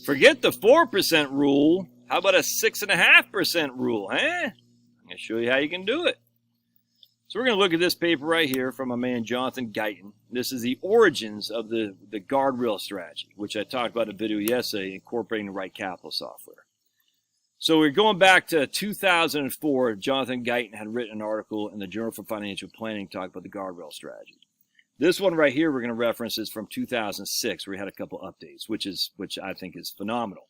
Forget the 4% rule. How about a 6.5% rule, huh? I'm going to show you how you can do it. So we're going to look at this paper right here from a man, Jonathan Guyton. This is the origins of the guardrail strategy, which I talked about in a video yesterday, incorporating the right capital software. So we're going back to 2004. Jonathan Guyton had written an article in the Journal for Financial Planning talking about the guardrail strategy. This one right here we're going to reference is from 2006, where we had a couple updates, which I think is phenomenal.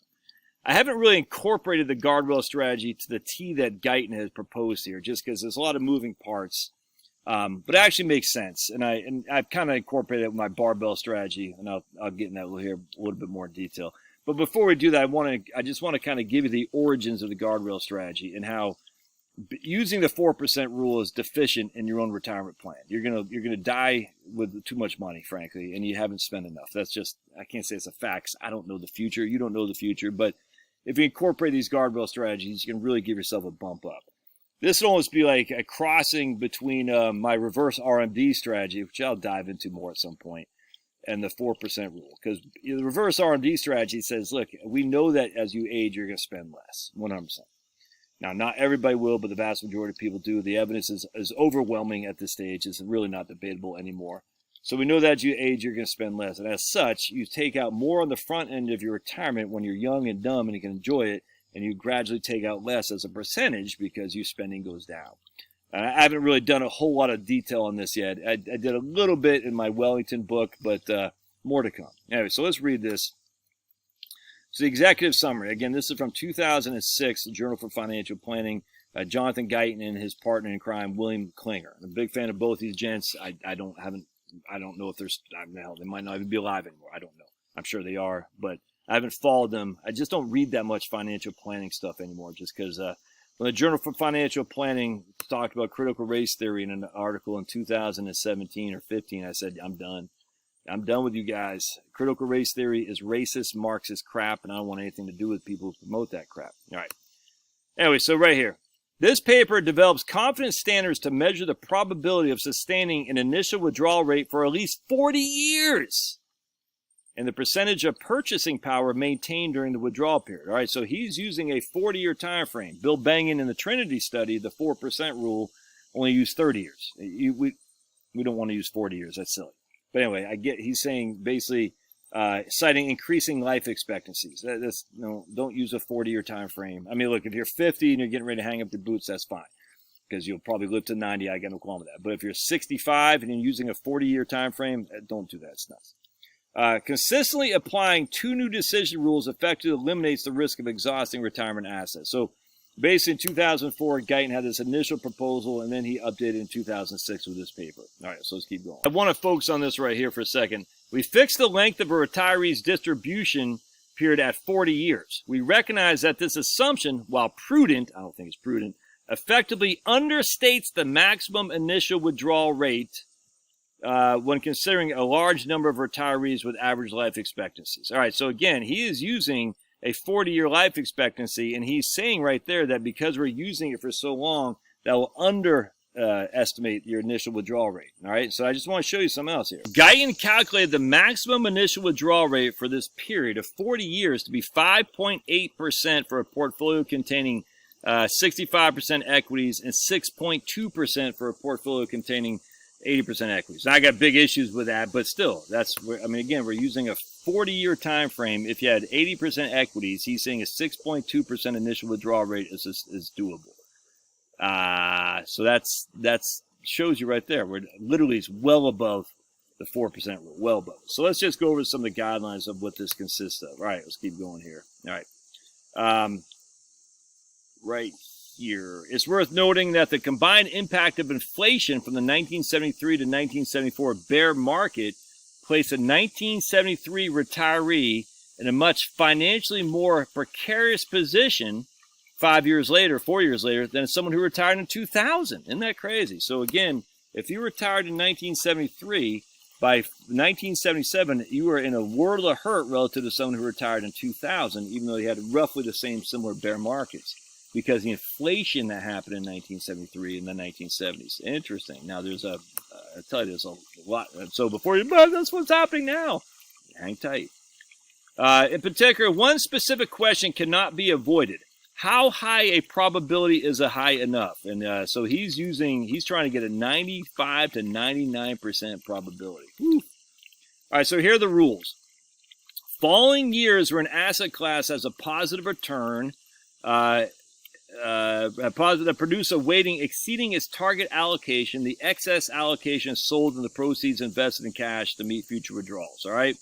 I haven't really incorporated the guardrail strategy to the T that Guyton has proposed here, just because there's a lot of moving parts, but it actually makes sense. And I've kind of incorporated it with my barbell strategy, and I'll get in that here a little bit more in detail. But before we do that, I just want to kind of give you the origins of the guardrail strategy and how using the 4% rule is deficient in your own retirement plan. You're gonna die with too much money, frankly, and you haven't spent enough. That's just, I can't say it's a fact. I don't know the future. You don't know the future, but if you incorporate these guardrail strategies, you can really give yourself a bump up. This will almost be like a crossing between my reverse RMD strategy, which I'll dive into more at some point, and the 4% rule. Because the reverse RMD strategy says, look, we know that as you age, you're going to spend less, 100%. Now, not everybody will, but the vast majority of people do. The evidence is overwhelming at this stage. It's really not debatable anymore. So we know that as you age, you're going to spend less. And as such, you take out more on the front end of your retirement when you're young and dumb and you can enjoy it, and you gradually take out less as a percentage because your spending goes down. I haven't really done a whole lot of detail on this yet. I did a little bit in my Wellington book, but more to come. Anyway, so let's read this. So the executive summary, again, this is from 2006, the Journal for Financial Planning, Jonathan Guyton and his partner in crime, William Klinger. I'm a big fan of both these gents. I don't know if they might not even be alive anymore. I don't know. I'm sure they are, but I haven't followed them. I just don't read that much financial planning stuff anymore, just because when the Journal for Financial Planning talked about critical race theory in an article in 2017 or 15, I said, I'm done. I'm done with you guys. Critical race theory is racist, Marxist crap, and I don't want anything to do with people who promote that crap. All right. Anyway, so right here. This paper develops confidence standards to measure the probability of sustaining an initial withdrawal rate for at least 40 years and the percentage of purchasing power maintained during the withdrawal period. All right, so he's using a 40-year time frame. Bill Bengen in the Trinity study, the 4% rule, only used 30 years. We don't want to use 40 years. That's silly. But anyway, he's saying basically citing increasing life expectancies. Don't use a 40-year time frame. I mean, look, if you're 50 and you're getting ready to hang up your boots, that's fine, because you'll probably live to 90. I got no qualm with that. But if you're 65 and you're using a 40-year time frame, don't do that. It's nuts. Consistently applying two new decision rules effectively eliminates the risk of exhausting retirement assets. So basically in 2004, Guyton had this initial proposal, and then he updated in 2006 with this paper. All right, so let's keep going. I want to focus on this right here for a second. We fixed the length of a retiree's distribution period at 40 years. We recognize that this assumption, while prudent, I don't think it's prudent, effectively understates the maximum initial withdrawal rate when considering a large number of retirees with average life expectancies. All right, so again, he is using a 40-year life expectancy, and he's saying right there that because we're using it for so long, that will underestimate your initial withdrawal rate. All right, so I just want to show you something else here. Guyton calculated the maximum initial withdrawal rate for this period of 40 years to be 5.8% for a portfolio containing 65% equities and 6.2% for a portfolio containing 80% equities. Now, I got big issues with that, but still, again, we're using a 40-year time frame. If you had 80% equities, he's saying a 6.2% initial withdrawal rate is doable. So that's shows you right there. We're literally it's well above the 4% rule, well above. So let's just go over some of the guidelines of what this consists of. All right, let's keep going here. All right. Right here. It's worth noting that the combined impact of inflation from the 1973 to 1974 bear market placed a 1973 retiree in a much financially more precarious position 4 years later than someone who retired in 2000. Isn't that crazy? So again, if you retired in 1973, by 1977, you were in a world of hurt relative to someone who retired in 2000, even though they had roughly the same similar bear markets, because the inflation that happened in 1973 and the 1970s. Interesting. Now, I tell you, there's a lot. So before you, but that's what's happening now. Hang tight. In particular, one specific question cannot be avoided. How high a probability is a high enough? And so he's trying to get a 95 to 99% probability. Whew. All right, so here are the rules. Following years where an asset class has a positive return, that produce a weighting exceeding its target allocation, the excess allocation is sold and the proceeds invested in cash to meet future withdrawals. All right.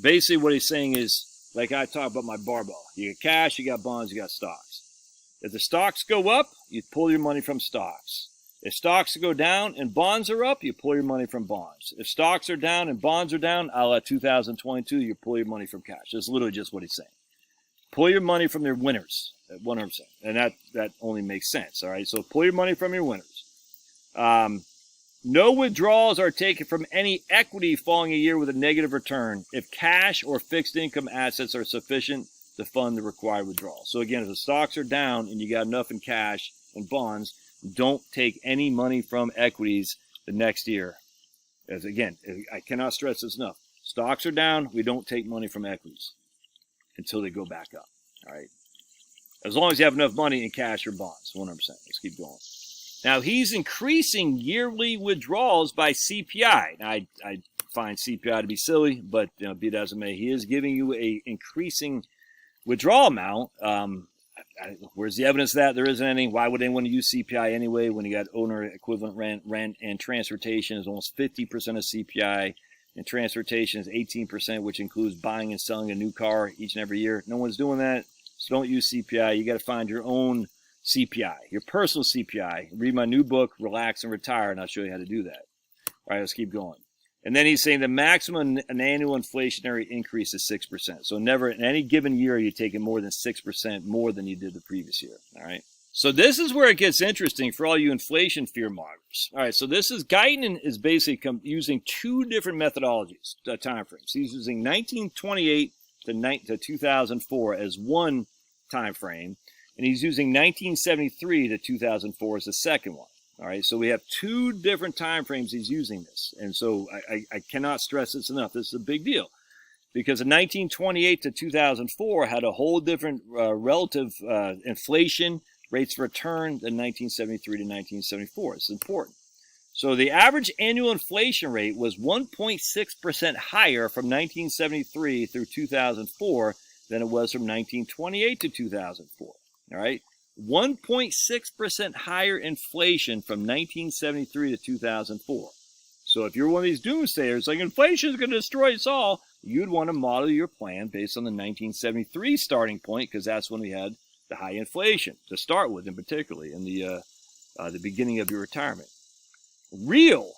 Basically, what he's saying is, like I talked about my barbell. You got cash, you got bonds, you got stocks. If the stocks go up, you pull your money from stocks. If stocks go down and bonds are up, you pull your money from bonds. If stocks are down and bonds are down, a la 2022, you pull your money from cash. That's literally just what he's saying. Pull your money from your winners at 100%. And that only makes sense. All right. So pull your money from your winners. No withdrawals are taken from any equity following a year with a negative return if cash or fixed income assets are sufficient to fund the required withdrawal. So again, if the stocks are down and you got enough in cash and bonds, don't take any money from equities the next year. As again, I cannot stress this enough. Stocks are down, we don't take money from equities until they go back up. All right. As long as you have enough money in cash or bonds, 100%. Let's keep going. Now, he's increasing yearly withdrawals by CPI. Now, I find CPI to be silly, but be that as it may, he is giving you a increasing withdrawal amount. Where's the evidence of that? There isn't any. Why would anyone use CPI anyway when you got owner equivalent rent, and transportation is almost 50% of CPI, and transportation is 18%, which includes buying and selling a new car each and every year. No one's doing that, so don't use CPI. You got to find your own CPI, your personal CPI. Read my new book, Relax and Retire, and I'll show you how to do that. All right, let's keep going. And then he's saying the maximum an annual inflationary increase is 6%. So never in any given year you're taking more than 6% more than you did the previous year. All right. So this is where it gets interesting for all you inflation fear mongers. All right. So this is Guyton is basically using two different methodologies, time frames. He's using 1928 to 2004 as one time frame, and he's using 1973 to 2004 as the second one. All right, so we have two different time frames he's using this. And so I cannot stress this enough. This is a big deal because in 1928 to 2004 had a whole different relative inflation rates of return than 1973 to 1974. It's important. So the average annual inflation rate was 1.6% higher from 1973 through 2004 than it was from 1928 to 2004. All right. 1.6% higher inflation from 1973 to 2004. So if you're one of these doomsayers, like inflation is going to destroy us all, you'd want to model your plan based on the 1973 starting point, because that's when we had the high inflation to start with, and particularly in the beginning of your retirement. Real,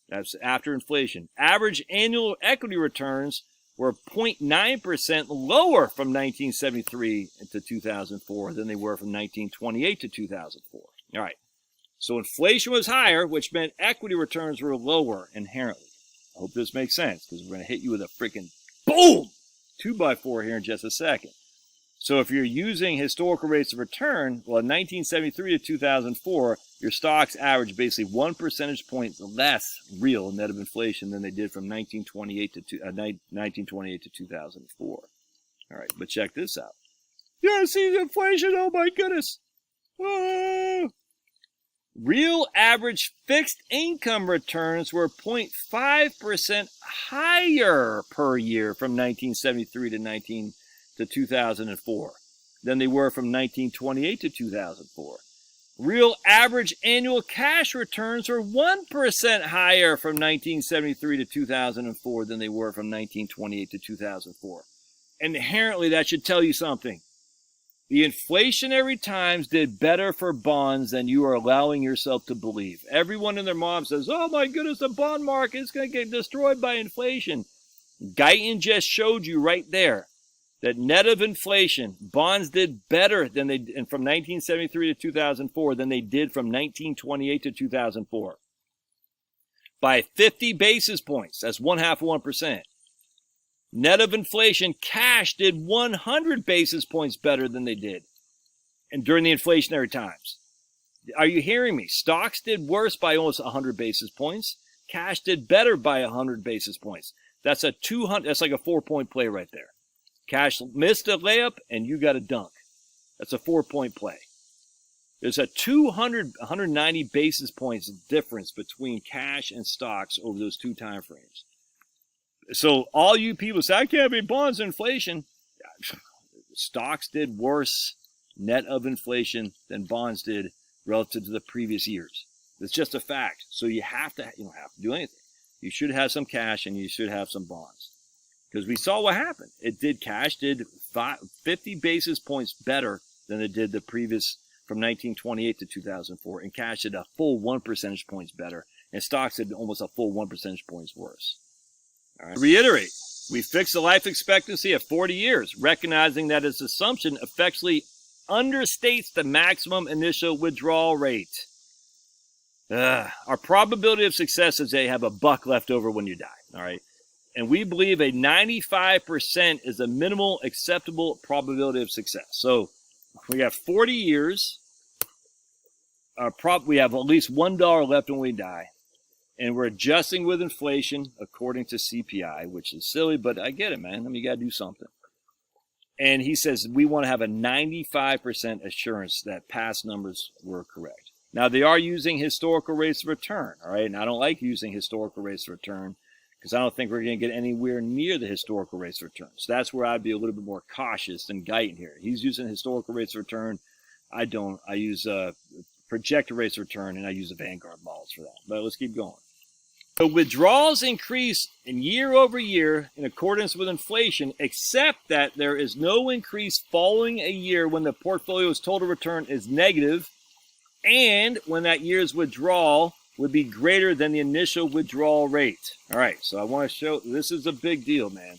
that's after inflation. Average annual equity returns were 0.9% lower from 1973 to 2004 than they were from 1928 to 2004. All right. So inflation was higher, which meant equity returns were lower inherently. I hope this makes sense, because we're going to hit you with a freaking boom 2x4 here in just a second. So if you're using historical rates of return, well, in 1973 to 2004, your stocks averaged basically 1 percentage point less real net of inflation than they did from 1928 to 2004. All right, but check this out. Yeah, see the inflation. Oh my goodness. Ah. Real average fixed income returns were 0.5% higher per year from 1973 to 2004 than they were from 1928 to 2004. Real average annual cash returns were 1% higher from 1973 to 2004 than they were from 1928 to 2004. Inherently, that should tell you something. The inflationary times did better for bonds than you are allowing yourself to believe. Everyone and their mom says, oh my goodness, the bond market is going to get destroyed by inflation. Guyton just showed you right there that net of inflation, bonds did better than they did from 1973 to 2004 than they did from 1928 to 2004. By 50 basis points, that's 0.5%. Net of inflation, cash did 100 basis points better than they did and during the inflationary times. Are you hearing me? Stocks did worse by almost 100 basis points. Cash did better by 100 basis points. That's a 200. That's like a 4-point play right there. Cash missed a layup, and you got a dunk. That's a 4-point play. There's a 190 basis points difference between cash and stocks over those 2 time frames. So all you people say, I can't be bonds inflation. Stocks did worse net of inflation than bonds did relative to the previous years. It's just a fact. So you don't have to do anything. You should have some cash and you should have some bonds. Because we saw what happened. Cash did 50 basis points better than it did the previous from 1928 to 2004. And cash did a full 1 percentage points better. And stocks did almost a full 1 percentage points worse. All right. To reiterate, we fixed the life expectancy at 40 years, recognizing that its assumption effectively understates the maximum initial withdrawal rate. Our probability of success is they have a buck left over when you die. All right. And we believe a 95% is a minimal acceptable probability of success. So we have 40 years. We have at least $1 left when we die. And we're adjusting with inflation according to CPI, which is silly, but I get it, man. I mean, you got to do something. And he says we want to have a 95% assurance that past numbers were correct. Now, they are using historical rates of return, all right? And I don't like using historical rates of return because I don't think we're going to get anywhere near the historical rates of return. So that's where I'd be a little bit more cautious than Guyton here. He's using historical rates of return. I don't. I use projected rates of return, and I use the Vanguard models for that. But let's keep going. So withdrawals increase in year over year in accordance with inflation, except that there is no increase following a year when the portfolio's total return is negative and when that year's withdrawal would be greater than the initial withdrawal rate. All right, so I want to show, this is a big deal, man.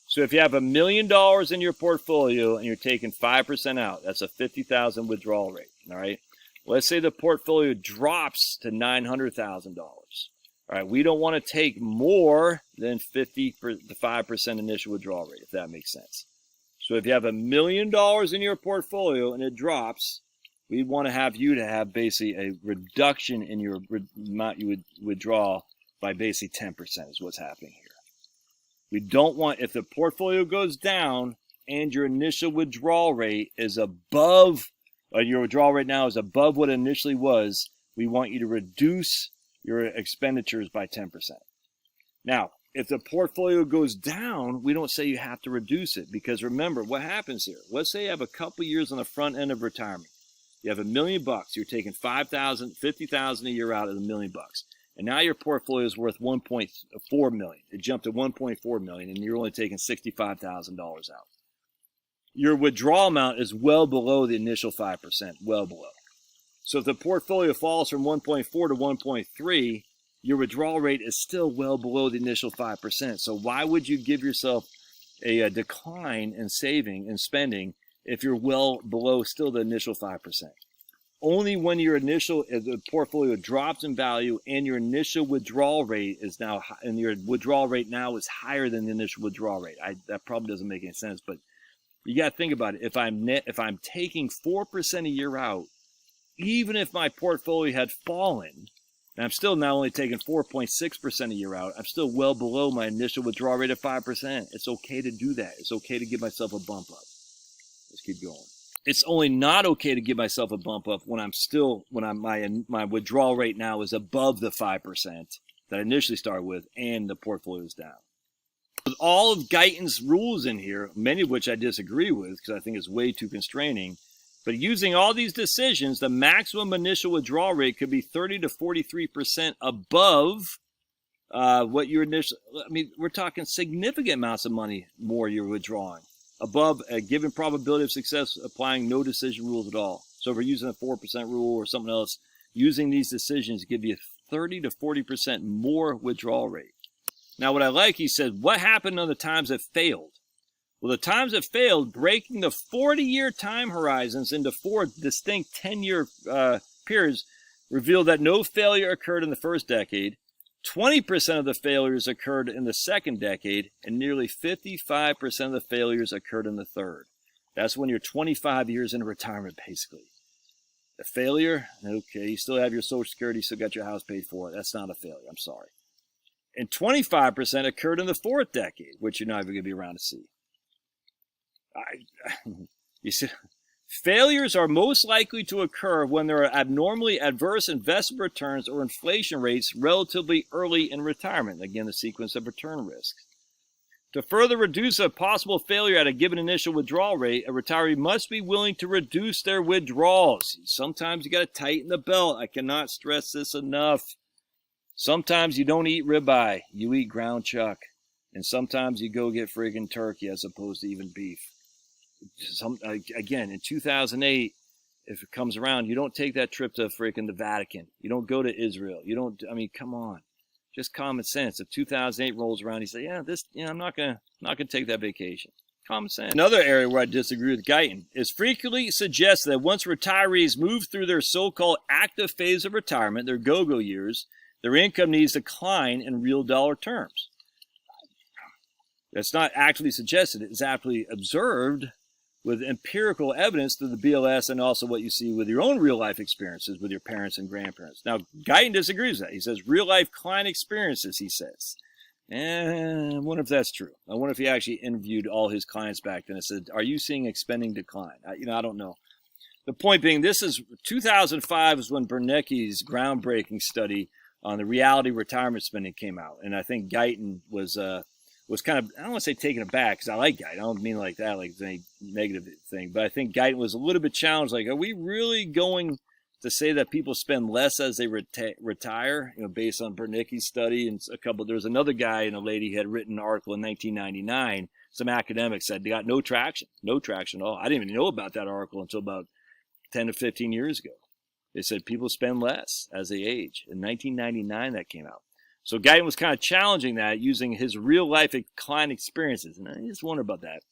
So if you have $1 million in your portfolio and you're taking 5% out, that's a $50,000 withdrawal rate, all right? Let's say the portfolio drops to $900,000. All right, we don't want to take more than the 5% initial withdrawal rate, if that makes sense. So if you have $1 million in your portfolio and it drops, we want to have basically a reduction in your amount you would withdraw by basically 10% is what's happening here. We don't want, if the portfolio goes down and your initial withdrawal rate is above, or your withdrawal rate now is above what it initially was, we want you to reduce your expenditures by 10%. Now, if the portfolio goes down, we don't say you have to reduce it because remember what happens here. Let's say you have a couple years on the front end of retirement. You have $1 million. You're taking $5,000, $50,000 a year out of $1 million. And now your portfolio is worth $1.4 million. It jumped to $1.4 million, and you're only taking $65,000 out. Your withdrawal amount is well below the initial 5%, well below. So if the portfolio falls from 1.4 to 1.3, your withdrawal rate is still well below the initial 5%. So why would you give yourself a decline in saving and spending if you're well below still the initial 5%? Only when the portfolio drops in value and your initial withdrawal rate is now, and your withdrawal rate now is higher than the initial withdrawal rate. That probably doesn't make any sense, but you got to think about it. If I'm taking 4% a year out, even if my portfolio had fallen, and I'm still not only taking 4.6% a year out, I'm still well below my initial withdrawal rate of 5%. It's okay to do that. It's okay to give myself a bump up. Let's keep going. It's only not okay to give myself a bump up when my withdrawal rate now is above the 5% that I initially started with and the portfolio is down. With all of Guyton's rules in here, many of which I disagree with because I think it's way too constraining, but using all these decisions, the maximum initial withdrawal rate could be 30 to 43% above what your initial, we're talking significant amounts of money more you're withdrawing. Above a given probability of success, applying no decision rules at all. So if we're using a 4% rule or something else, using these decisions give you 30 to 40% more withdrawal rate. Now what I like, he said, what happened on the times that failed? Well, the times that failed, breaking the 40-year time horizons into 4 distinct 10-year periods, revealed that no failure occurred in the first decade, 20% of the failures occurred in the second decade, and nearly 55% of the failures occurred in the third. That's when you're 25 years into retirement, basically. The failure, okay, you still have your Social Security, you still got your house paid for. That's not a failure, I'm sorry. and 25% occurred in the fourth decade, which you're not even going to be around to see. You see, failures are most likely to occur when there are abnormally adverse investment returns or inflation rates relatively early in retirement. Again, the sequence of return risks. To further reduce a possible failure at a given initial withdrawal rate, a retiree must be willing to reduce their withdrawals. Sometimes you got to tighten the belt. I cannot stress this enough. Sometimes you don't eat ribeye, you eat ground chuck. And sometimes you go get friggin' turkey as opposed to even beef. Again, in 2008, if it comes around, you don't take that trip to friggin' the Vatican. You don't go to Israel. You don't, I mean, come on. Just common sense. If 2008 rolls around, you say, I'm not gonna take that vacation. Common sense. Another area where I disagree with Guyton is frequently suggests that once retirees move through their so-called active phase of retirement, their go-go years, their income needs to decline in real dollar terms. That's not actually suggested. It's actually observed with empirical evidence through the BLS and also what you see with your own real-life experiences with your parents and grandparents. Now, Guyton disagrees with that. He says real-life client experiences, he says. And I wonder if that's true. I wonder if he actually interviewed all his clients back then and said, are you seeing spending decline? I don't know. The point being, this is 2005 is when Bernanke's groundbreaking study on the reality retirement spending came out. And I think Guyton was kind of, I don't want to say taken aback, because I like Guyton. I don't mean like that, like it's any negative thing. But I think Guyton was a little bit challenged. Like, are we really going to say that people spend less as they retire, based on Bernanke's study? And there's another guy and a lady had written an article in 1999. Some academics said they got no traction at all. I didn't even know about that article until about 10 to 15 years ago. They said people spend less as they age. In 1999, that came out. So Guyton was kind of challenging that using his real-life client experiences. And I just wonder about that.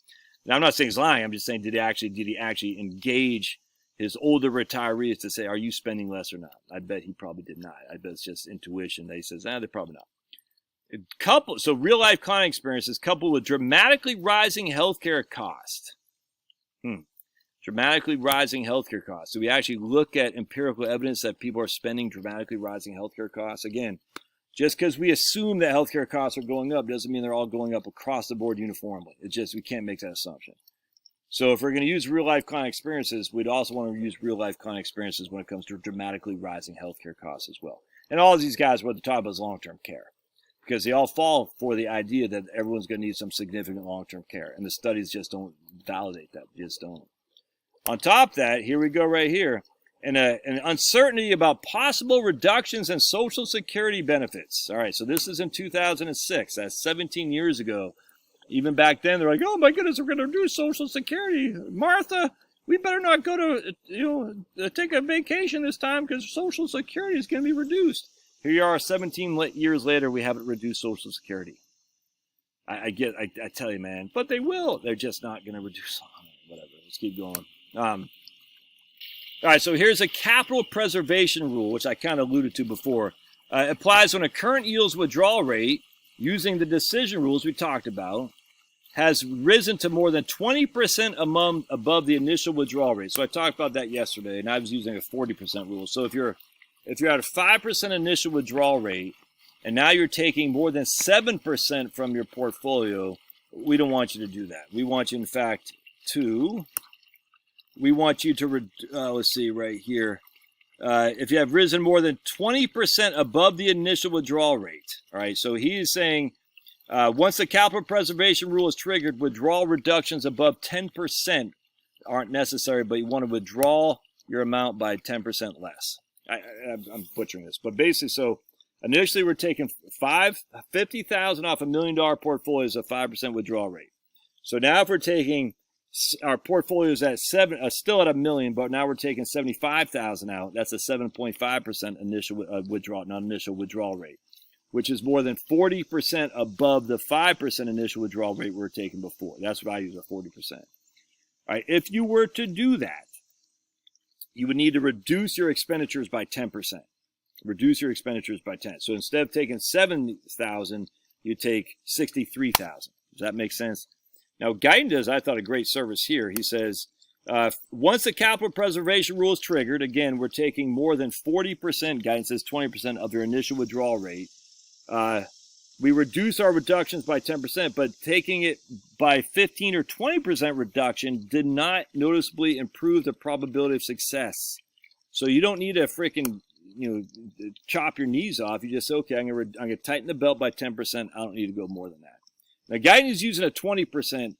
Now, I'm not saying he's lying. I'm just saying, did he actually engage his older retirees to say, are you spending less or not? I bet he probably did not. I bet it's just intuition that he says, they're probably not. So real-life client experiences coupled with dramatically rising healthcare costs. Dramatically rising healthcare costs. Do we actually look at empirical evidence that people are spending dramatically rising healthcare costs? Again, just because we assume that healthcare costs are going up doesn't mean they're all going up across the board uniformly. It's just, we can't make that assumption. So if we're going to use real-life client experiences, we'd also want to use real-life client experiences when it comes to dramatically rising healthcare costs as well. And all of these guys, what they're talking about is long-term care, because they all fall for the idea that everyone's going to need some significant long-term care. And the studies just don't validate that. They just don't. On top of that, here we go right here. And an uncertainty about possible reductions in Social Security benefits. All right, so this is in 2006. That's 17 years ago. Even back then, they're like, oh my goodness, we're going to reduce Social Security. Martha, we better not go to, take a vacation this time because Social Security is going to be reduced. Here you are, 17 years later, we haven't reduced Social Security. I tell you, man, but they will. They're just not going to reduce. Whatever, let's keep going. All right, so here's a capital preservation rule, which I kind of alluded to before. It applies when a current yield's withdrawal rate, using the decision rules we talked about, has risen to more than 20% above the initial withdrawal rate. So I talked about that yesterday, and I was using a 40% rule. So if you're at a 5% initial withdrawal rate, and now you're taking more than 7% from your portfolio, we don't want you to do that. We want you, in fact, to... let's see right here. If you have risen more than 20% above the initial withdrawal rate. All right, so he is saying once the capital preservation rule is triggered, withdrawal reductions above 10% aren't necessary, but you want to withdraw your amount by 10% less. I'm butchering this, but basically, so initially we're taking $50,000 off $1 million portfolios at 5% withdrawal rate. So now if we're taking our portfolio is at still at $1 million, but now we're taking 75,000 out. That's a 7.5% initial withdrawal rate, which is more than 40% above the 5% initial withdrawal rate we were taking before. That's what I use, a 40%. All right, if you were to do that, you would need to reduce your expenditures by 10%. Reduce your expenditures by 10. So instead of taking 7,000, you take 63,000. Does that make sense? Now, Guyton does, I thought, a great service here. He says, once the capital preservation rule is triggered, again, we're taking more than 40%, Guyton says 20% of your initial withdrawal rate. we reduce our reductions by 10%, but taking it by 15 or 20% reduction did not noticeably improve the probability of success. So you don't need to freaking, chop your knees off. You just say, okay, I'm gonna tighten the belt by 10%. I don't need to go more than that. Now, Guyton is using a 20%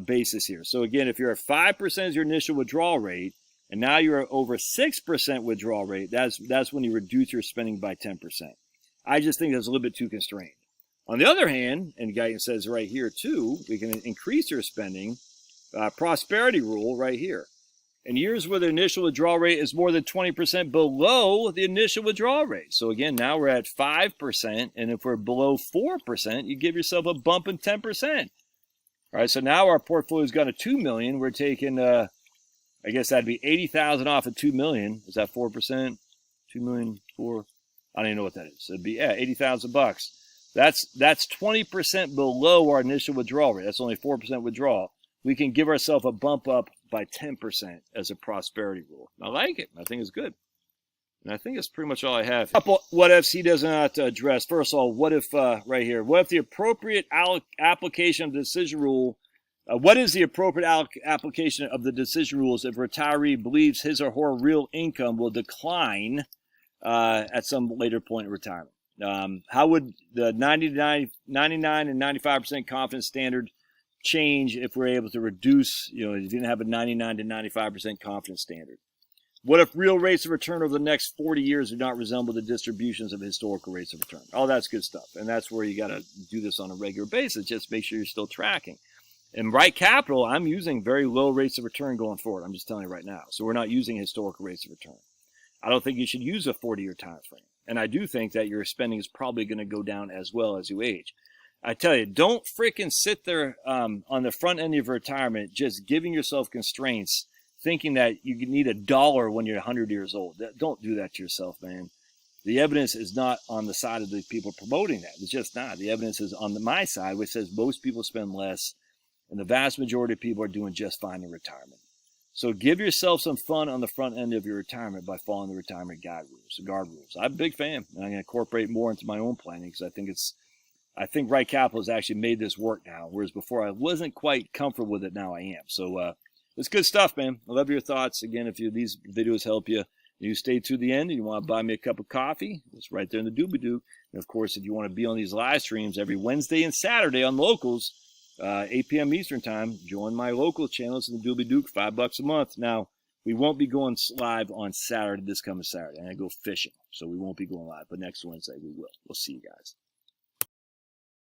basis here. So again, if you're at 5% as your initial withdrawal rate, and now you're over 6% withdrawal rate, that's when you reduce your spending by 10%. I just think that's a little bit too constrained. On the other hand, and Guyton says right here too, we can increase your spending. Prosperity rule right here. In years where the initial withdrawal rate is more than 20% below the initial withdrawal rate. So again, now we're at 5%, and if we're below 4%, you give yourself a bump in 10%. All right, so now our portfolio's got a $2 million. We're taking, I guess that'd be 80,000 off of 2 million. Is that 4%? 2 million, 4. I don't even know what that is. It'd be 80,000 bucks. That's 20% below our initial withdrawal rate. That's only 4% withdrawal. We can give ourselves a bump up by 10% as a prosperity rule. I like it. I think it's good. And I think that's pretty much all I have. Couple what ifs he does not address. First of all, what if right here? What if the appropriate application of the decision rule? What is the appropriate application of the decision rules if a retiree believes his or her real income will decline at some later point in retirement? How would the 99 and 95% confidence standard change if we're able to reduce, if you didn't have a 99 to 95% confidence standard? What if real rates of return over the next 40 years do not resemble the distributions of historical rates of return? All that's good stuff. And that's where you got to do this on a regular basis. Just make sure you're still tracking. In Right Capital, I'm using very low rates of return going forward. I'm just telling you right now. So we're not using historical rates of return. I don't think you should use a 40-year time frame. And I do think that your spending is probably going to go down as well as you age. I tell you, don't freaking sit there on the front end of your retirement just giving yourself constraints, thinking that you need $1 when you're 100 years old. Don't do that to yourself, man. The evidence is not on the side of the people promoting that. It's just not. The evidence is on my side, which says most people spend less, and the vast majority of people are doing just fine in retirement. So give yourself some fun on the front end of your retirement by following the retirement guide rules, the guard rules. I'm a big fan, and I'm going to incorporate more into my own planning because I think Right Capital has actually made this work now, whereas before I wasn't quite comfortable with it. Now I am. So it's good stuff, man. I love your thoughts. Again, if these videos help you, you stay to the end and you want to buy me a cup of coffee, it's right there in the doobie-doo. And, of course, if you want to be on these live streams every Wednesday and Saturday on Locals, 8 p.m. Eastern time, join my local channels in the doobie-doo for $5 a month. Now, we won't be going live on Saturday, this coming Saturday. I'm going to go fishing, so we won't be going live. But next Wednesday, we will. We'll see you guys.